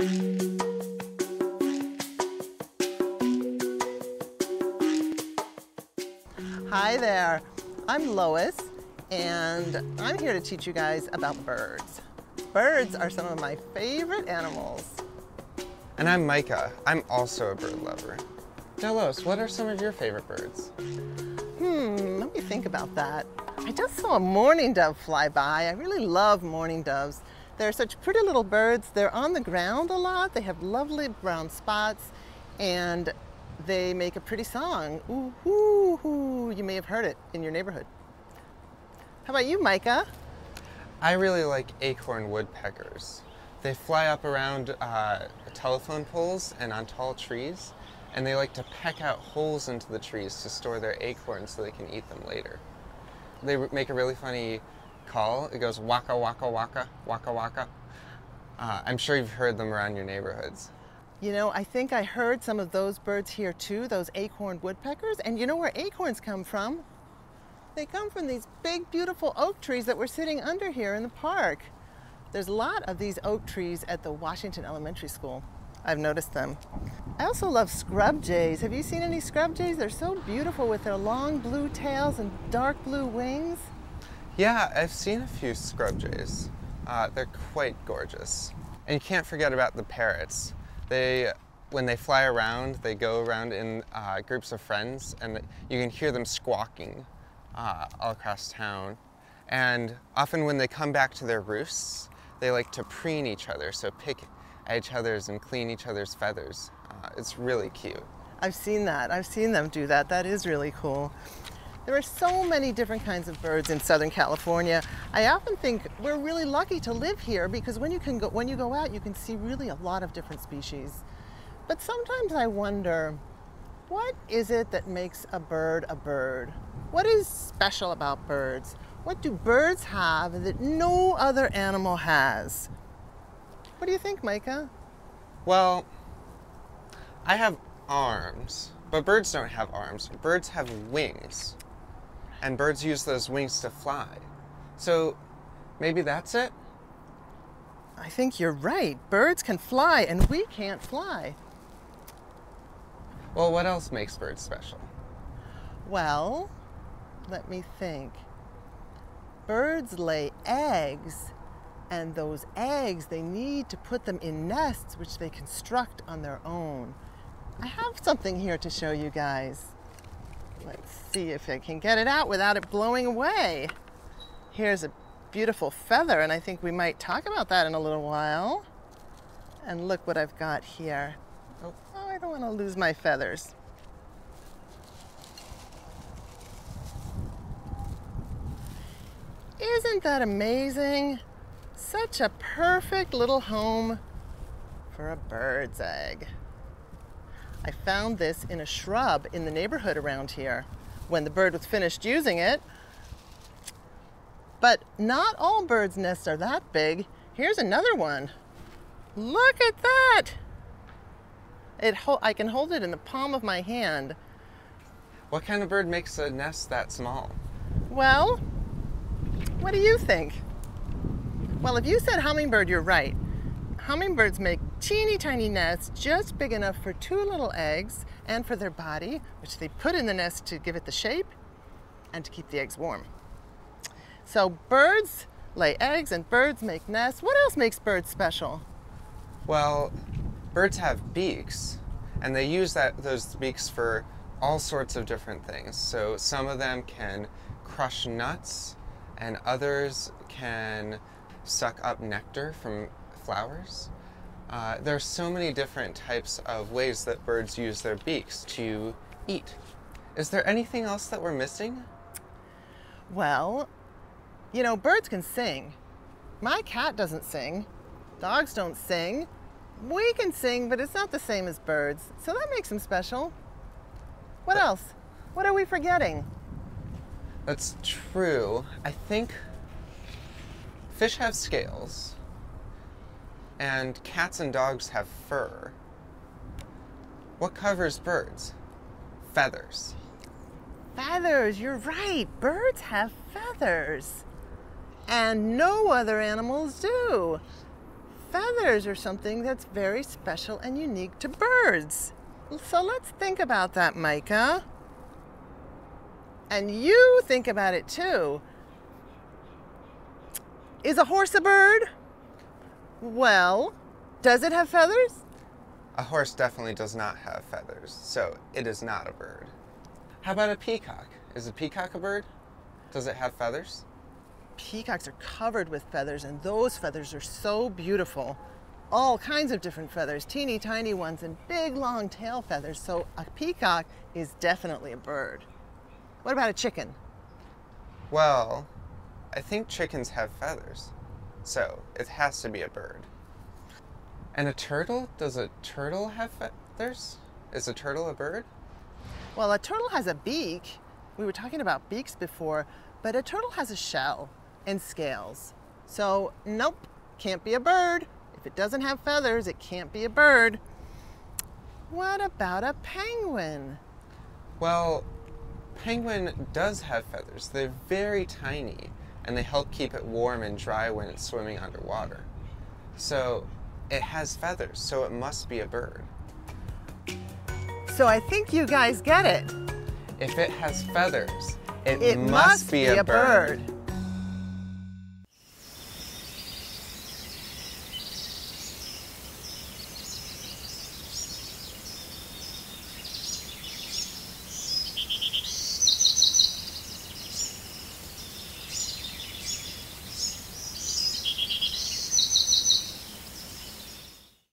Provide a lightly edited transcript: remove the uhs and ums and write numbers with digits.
Hi there, I'm Lois, and I'm here to teach you guys about birds. Birds are some of my favorite animals. And I'm Micah. I'm also a bird lover. Now Lois, what are some of your favorite birds? Let me think about that. I just saw a mourning dove fly by. I really love mourning doves. They're such pretty little birds. They're on the ground a lot. They have lovely brown spots, and they make a pretty song. Ooh, hoo, hoo. You may have heard it in your neighborhood. How about you, Micah? I really like acorn woodpeckers. They fly up around telephone poles and on tall trees, and they like to peck out holes into the trees to store their acorns so they can eat them later. They make a really funny call. It goes waka waka waka, waka waka. I'm sure you've heard them around your neighborhoods. You know, I think I heard some of those birds here too, those acorn woodpeckers. And you know where acorns come from? They come from these big, beautiful oak trees that we're sitting under here in the park. There's a lot of these oak trees at the Washington Elementary School. I've noticed them. I also love scrub jays. Have you seen any scrub jays? They're so beautiful with their long blue tails and dark blue wings. Yeah, I've seen a few scrub jays. They're quite gorgeous. And you can't forget about the parrots. When they fly around, they go around in groups of friends, and you can hear them squawking all across town. And often when they come back to their roosts, they like to preen each other, so pick at each other's and clean each other's feathers. It's really cute. I've seen that. I've seen them do that. That is really cool. There are so many different kinds of birds in Southern California. I often think we're really lucky to live here because when you go out, you can see really a lot of different species. But sometimes I wonder, what is it that makes a bird a bird? What is special about birds? What do birds have that no other animal has? What do you think, Micah? Well, I have arms, but birds don't have arms. Birds have wings, and birds use those wings to fly. So maybe that's it? I think you're right. Birds can fly, and we can't fly. Well, what else makes birds special? Well, let me think. Birds lay eggs, and those eggs, they need to put them in nests which they construct on their own. I have something here to show you guys. Let's see if I can get it out without it blowing away. Here's a beautiful feather, and I think we might talk about that in a little while. And look what I've got here. Oh, I don't want to lose my feathers. Isn't that amazing? Such a perfect little home for a bird's egg. I found this in a shrub in the neighborhood around here when the bird was finished using it. But not all birds' nests are that big. Here's another one. Look at that! I can hold it in the palm of my hand. What kind of bird makes a nest that small? Well, what do you think? Well, if you said hummingbird, you're right. Hummingbirds make teeny tiny nests just big enough for 2 little eggs and for their body, which they put in the nest to give it the shape and to keep the eggs warm. So birds lay eggs and birds make nests. What else makes birds special? Well, birds have beaks, and they use those beaks for all sorts of different things. So some of them can crush nuts, and others can suck up nectar from flowers. There are so many different types of ways that birds use their beaks to eat. Is there anything else that we're missing? Well, you know, birds can sing. My cat doesn't sing. Dogs don't sing. We can sing, but it's not the same as birds. So that makes them special. What else? What are we forgetting? That's true. I think fish have scales, and cats and dogs have fur. What covers birds? Feathers. Feathers, you're right. Birds have feathers. And no other animals do. feathers are something that's very special and unique to birds. So let's think about that, Micah. And you think about it too. Is a horse a bird? Well, does it have feathers? A horse definitely does not have feathers, so it is not a bird. How about a peacock? Is a peacock a bird? Does it have feathers? Peacocks are covered with feathers, and those feathers are so beautiful. All kinds of different feathers, teeny tiny ones and big long tail feathers. So a peacock is definitely a bird. What about a chicken? Well, I think chickens have feathers, so it has to be a bird. And a turtle? Does a turtle have feathers? Is a turtle a bird? Well, a turtle has a beak. We were talking about beaks before, but a turtle has a shell and scales. So, nope, can't be a bird. If it doesn't have feathers, it can't be a bird. What about a penguin? Well, penguin does have feathers. They're very tiny, and they help keep it warm and dry when it's swimming underwater. So, it has feathers, so it must be a bird. So I think you guys get it. If it has feathers, it It must be a bird.